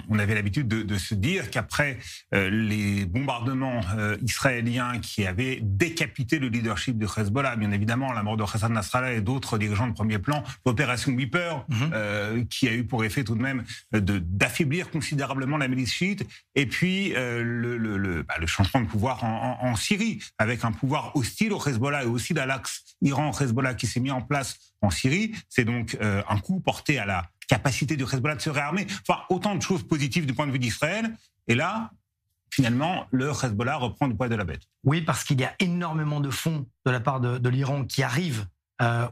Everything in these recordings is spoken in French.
on avait l'habitude de se dire qu'après les bombardements israéliens qui avaient décapité le leadership du Hezbollah, bien évidemment la mort de Hassan Nasrallah et d'autres dirigeants de premier plan, l'opération Weeper, qui a eu pour effet tout de même d'affaiblir considérablement la milice chiite, et puis le changement de pouvoir en Syrie, avec un pouvoir hostile au Hezbollah et aussi à l'axe Iran-Hezbollah qui s'est mis en place en Syrie. C'est donc un coup porté à la capacité du Hezbollah de se réarmer. Enfin, autant de choses positives du point de vue d'Israël. Et là, finalement, le Hezbollah reprend du poil de la bête. Oui, parce qu'il y a énormément de fonds de la part de l'Iran qui arrivent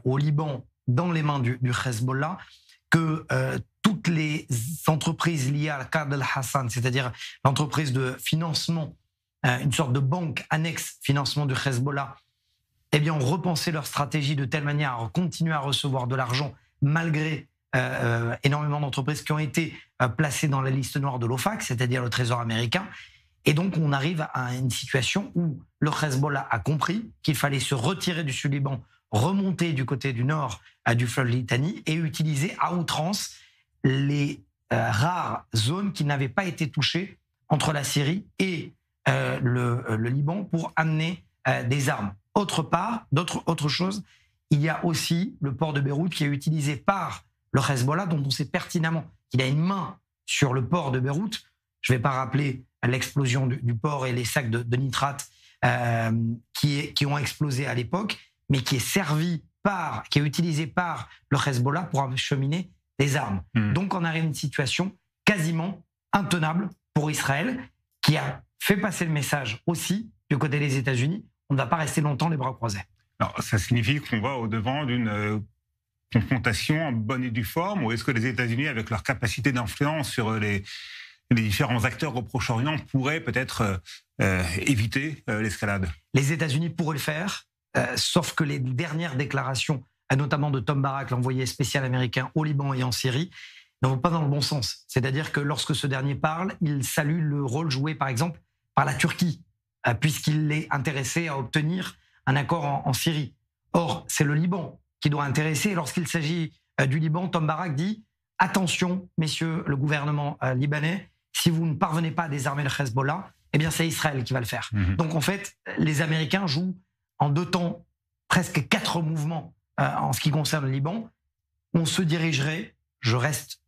au Liban dans les mains du Hezbollah, que toutes les entreprises liées à Qard al-Hassan, c'est-à-dire l'entreprise de financement, une sorte de banque annexe financement du Hezbollah, eh bien, ont repensé leur stratégie de telle manière à continuer à recevoir de l'argent malgré énormément d'entreprises qui ont été placées dans la liste noire de l'OFAC, c'est-à-dire le Trésor américain. Et donc, on arrive à une situation où le Hezbollah a compris qu'il fallait se retirer du Sud-Liban, remonter du côté du nord du fleuve Litani et utiliser à outrance les rares zones qui n'avaient pas été touchées entre la Syrie et le Liban pour amener des armes. Autre chose, il y a aussi le port de Beyrouth qui est utilisé par le Hezbollah, dont on sait pertinemment qu'il a une main sur le port de Beyrouth. Je ne vais pas rappeler l'explosion du port et les sacs de nitrate qui ont explosé à l'époque, mais qui est utilisé par le Hezbollah pour acheminer des armes. Donc on arrive à une situation quasiment intenable pour Israël, qui a fait passer le message aussi du côté des États-Unis. On ne va pas rester longtemps les bras croisés. Alors, ça signifie qu'on va au-devant d'une confrontation en bonne et due forme, ou est-ce que les États-Unis, avec leur capacité d'influence sur les différents acteurs au Proche-Orient, pourraient peut-être éviter l'escalade? Les États-Unis pourraient le faire, sauf que les dernières déclarations, notamment de Tom Barak, l'envoyé spécial américain au Liban et en Syrie, ne vont pas dans le bon sens. C'est-à-dire que lorsque ce dernier parle, il salue le rôle joué, par exemple, par la Turquie, puisqu'il est intéressé à obtenir un accord en Syrie. Or, c'est le Liban qui doit intéresser. Et lorsqu'il s'agit du Liban, Tom Barak dit « Attention, messieurs, le gouvernement libanais, si vous ne parvenez pas à désarmer le Hezbollah, eh bien c'est Israël qui va le faire. » Donc en fait, les Américains jouent en 2 temps presque 4 mouvements en ce qui concerne le Liban. On se dirigerait,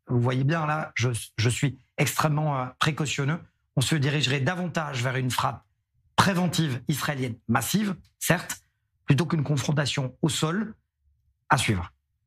vous voyez bien là, je suis extrêmement précautionneux, on se dirigerait davantage vers une frappe préventive israélienne massive, certes, plutôt qu'une confrontation au sol à suivre.